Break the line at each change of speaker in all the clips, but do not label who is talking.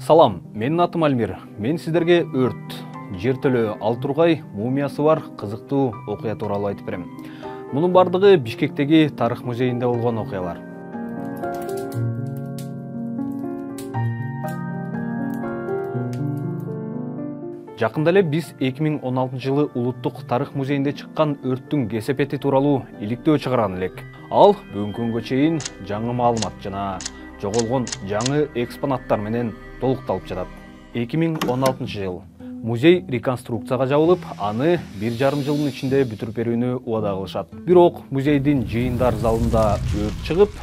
Салам, менин атым Альмир. Мен сиздерге өрт, жертөлө Алтургай мумиясы бар кызыктуу окуя тууралуу айтып берем. Мунун бардыгы Бишкектеги тарых музейинде болгон окуялар. Жакында эле биз 2016-жылы Улуттук тарых музейинде чыккан өрттүн кесепети тууралуу иликтөө чыгарган элек. Ал бүгүнкү күнгө чейин жаңы маалымат жана жоголгон жаңы экспонаттар менен толукталып жатат. 2016 жыл музей реконструкцияга жабылып, аны 1,5 жылдын ичинде бүтүрүп берүүнү убада кылышат. Бирок музейдин жыйындар залында өрт чыгып,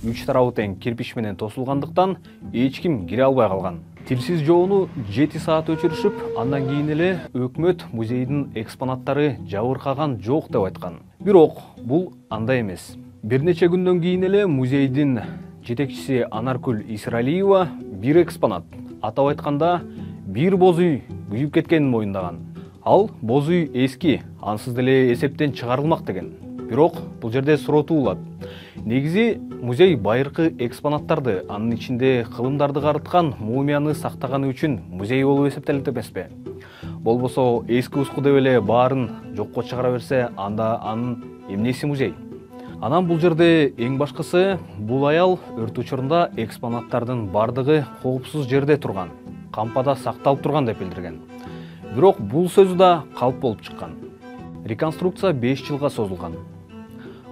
3 тарабы тең кирпич менен тосулгандыктан эч ким кире албай калган. Тилсиз жоону 7 саат өчүрүшүп, андан кийин эле өкмөт музейдин экспонаттары жабыркаган жок деп айткан. Бирок бул андай эмес. Бир нече күндөн кийин эле музейдин жетекчиси Анаркүл Исралиева бир экспонат, атап айтканда бир боз үй күйүп кеткенин моюндаган. Ал боз үй эски, ансыз деле эсептен чыгарылмак деген. Бирок бул жерде суроо туулат. Негизи музей байыркы экспонаттарды, анын ичинде кылымдарды карыткан мумияны сактаганы үчүн музей болуп эсептелет эмеспи? Болбосо эски уску деп эле баарын жокко чыгара берсе, анда анын эмнеси музей? Анан бул жерде эң башкысы, бул аял өрт учурунда экспонаттардын бардыгы коопсуз жерде турган, кампада сакталып турган деп билдирген. Бирок бул сөзү да калп болуп чыккан. Реконструкция 5 жылга созулган.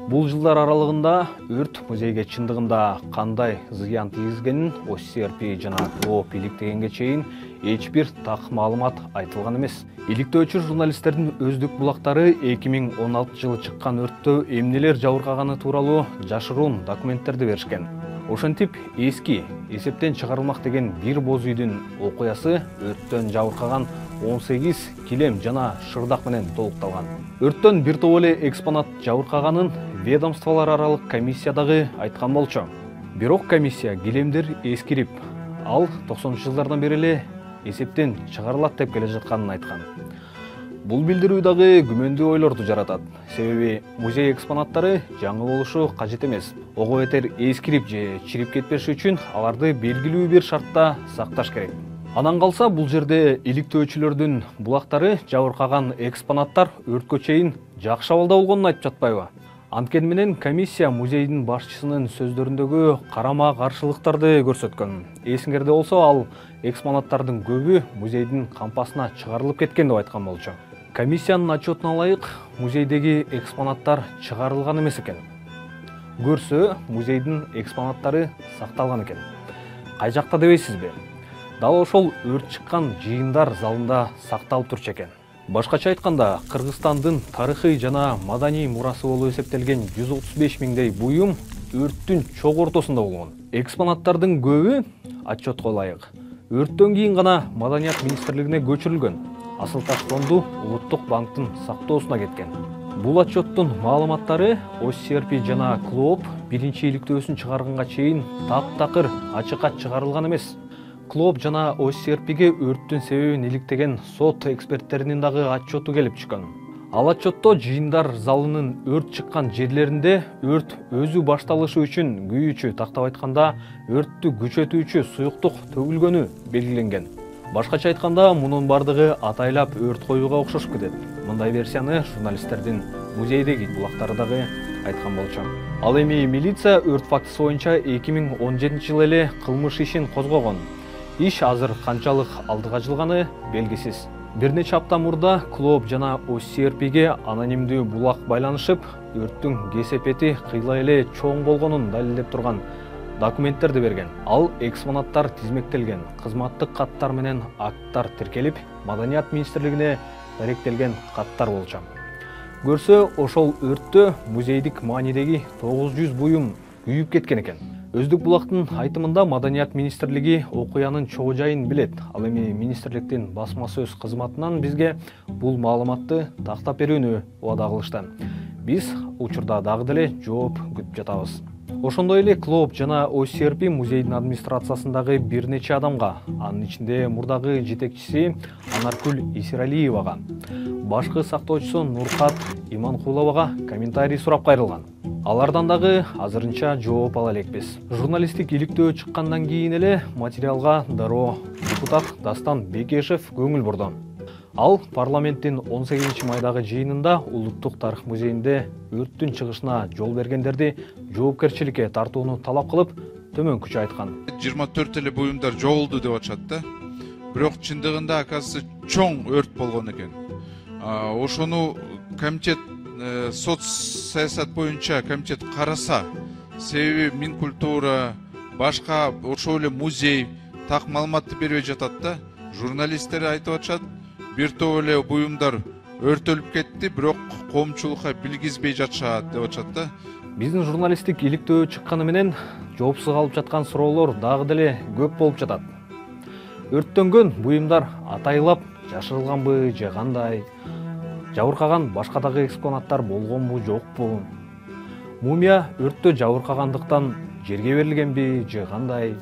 Бул жылдар аралыгында өрт музейге чындыгында кандай зыян тийгизгенин OCRP жана КЛООП иликтегенге чейин эч бир так маалымат айтылган эмес. Иликтөөчү журналисттердин өздүк булактары 2016 жылы чыккан өрттө эмнелер жабыркаганы тууралуу жашыруун документтерди беришкен. Ошентип эски, эсептен чыгарылмак деген бир боз үйдүн окуясы өрттөн жабыркаган 18 килем жана шырдак менен толукталган. Өрттөн бир топ эле экспонат жабыркаганын ведомстволор аралык комиссиядагы айткан болчу. Бирок комиссия килемдер эскирип, ал 90-жылдардан бери эле эсептен чыгарылат деп келе жатканын айткан. Бул билдирүү дагы күмөндүү ойлорду жаратат. Себеби музей экспонаттары жаңы болушу кажет эмес. Ого бетер эскирип же чирип кетпеши үчүн аларды белгилүү бир шартта сакташ керек. Анан калса бул жерде иликтөөчүлөрдүн булактары жабыркаган экспонаттар өрткө чейин жакшы абалда болгонун айтып жатпайбы? Анткени менен комиссия музейдин башчысынын сөздөрүндөгү карама каршылыктарды көрсөткөн. Эсиңерде болсо, ал экспонаттардын көбү музейдин кампасына чыгарылып кеткен деп айткан болчу. Комиссиянын отчетуна ылайык, музейдеги экспонаттар чыгарылган эмес экен. Көрсө, музейдин экспонаттары сакталган экен. Кай жакта дебейсизби? Дал ошол өрт чыккан жыйындар залында сакталып турчу экен. Башкача айтканда, Кыргызстандын тарыхый жана маданий мурасы болуп эсептелген 135 миңдей буюм өрттүн чок ортосунда болгон. Экспонаттардын көбү, отчетко ылайык, өрттөн кийин гана Маданият министрлигине көчүрүлгөн. Асыл-таш фонду Улуттук банктын сактоосуна кеткен. Бул отчеттун маалыматтары OCRP жана КЛООП биринчи иликтөөсүн чыгарганга чейин таптакыр ачыкка чыгарылган эмес. КЛООП жана OCRPге өрттүн себебин иликтеген сот эксперттеринин дагы отчету келип чыккан. Ал отчетто жыйындар залынын өрт чыккан жерлеринде өрт өзү башталышы үчүн күйүүчү, тактап айтканда өрттү күчөтүүчү суюктук төгүлгөнү белгиленген. Башкача айтканда, мунун бардыгы атайлап өрт коюуга окшошуп кетет. Мындай версияны журналисттердин музейдеги булактары дагы айткан болчу. Ал эми милиция өрт фактысы боюнча 2017 жылы эле кылмыш ишин козгогон. Иш азыр канчалык алдыга жылганы белгисиз. Бир нече апта мурда КЛООП жана OCRPге анонимдүү булак байланышып, өрттүн кесепети кыйла эле чоң болгонун далилдеп турган документтерди берген. Ал экспонаттар тизмектелген, кызматтык каттар менен акттар тиркелип, Маданият министрлигине даректелген каттар болчу. Көрсө, ошол өрттө музейдик маанидеги 900 буюм күйүп кеткен экен. Өздүк булактын айтымында Маданият министрлиги окуянын чогуу жайын билет. Ал эми министрликтин басма сөз кызматынан бизге бул маалыматты тактап берүүнү убада кылышты. Биз учурда дагы деле жооп күтүп жатабыз. Ошондой эле КЛООП жана OCRP музейдин администрациясындагы бир нече адамга, анын ичинде мурдагы жетекчиси Анаркүл Исралиевага, башкы сактоочусу Нуркат Иманкуловага комментарий сурап кайрылган. Алардан дагы азырынча жооп ала элекпиз. Журналисттик иликтөө чыккандан кийин эле материалга дароо депутат Дастан Бекешев көңүл бурду. Ал парламенттин 18 майдагы жыйынында Улуттук тарых музейинде өрттүн чыгышына жол бергендерди жоопкерчиликке тартууну талап кылып, төмөнкүчө айткан.
24 эле буюмдар жоголду деп атышат да. Бирок чындыгында акасы чоң өрт болгон экен. Ошону комитет соц саясат боюнча комитет караса, себеби Минкультура, башка ошол эле музей так маалыматты бербей жатат да. Журналисттер айтып атышат, бир топ эле буюмдар өртөлүп кетти, бирок коомчулукка билгизбей жатышат деп атышат да.
Биздин журналисттик иликтөө чыкканы менен жоопсуз калып жаткан суроолор дагы деле көп болуп жатат. Өрттөнгөн буюмдар атайлап жашырылганбы же кандай? Жабыркаган башка дагы экспонаттар болгонбу, жокпу? Мумия өрттө жабыркагандыктан жерге берилгенби же кандай?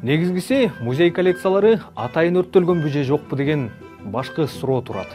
Негизгиси музей коллекциялары атайын өрттөлгөнбү же жокпу деген башкы суроо турат.